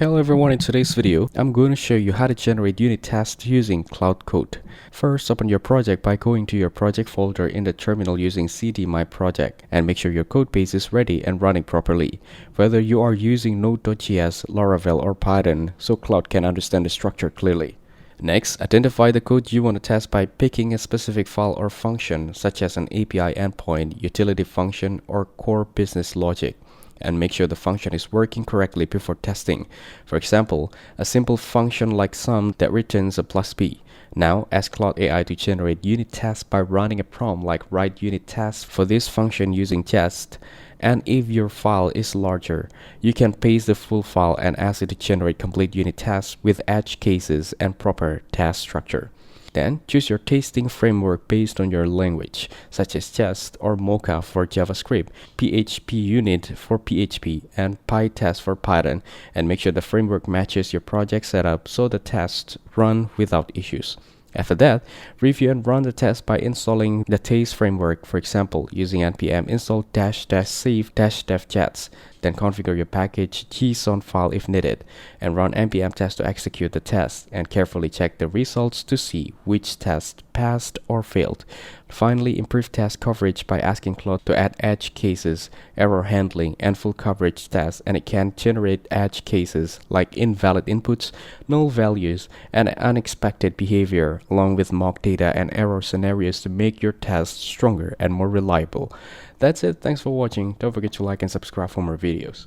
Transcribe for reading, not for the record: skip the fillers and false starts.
Hello everyone, in today's video, I'm going to show you how to generate unit tests using Claude Code. First, open your project by going to your project folder in the terminal using cd my project and make sure your code base is ready and running properly. Whether you are using Node.js, Laravel or Python, so Claude can understand the structure clearly. Next, identify the code you want to test by picking a specific file or function such as an API endpoint, utility function, or core business logic, and make sure the function is working correctly before testing. For example, a simple function like sum that returns a plus b. Now, ask Claude AI to generate unit tests by running a prompt like write unit tests for this function using jest. And if your file is larger, you can paste the full file and ask it to generate complete unit tests with edge cases and proper test structure. Then, choose your testing framework based on your language, such as Jest or Mocha for JavaScript, PHP Unit for PHP, and PyTest for Python, and make sure the framework matches your project setup so the tests run without issues. After that, review and run the test by installing the test framework, for example, using npm install --save -devjets. Then configure your package JSON file if needed, and run npm test to execute the test, and carefully check the results to see which test passed or failed. Finally, improve test coverage by asking Claude to add edge cases, error handling, and full coverage tests, and it can generate edge cases like invalid inputs, null values, and unexpected behavior, along with mock data and error scenarios to make your tests stronger and more reliable. That's it. Thanks for watching. Don't forget to like and subscribe for more videos.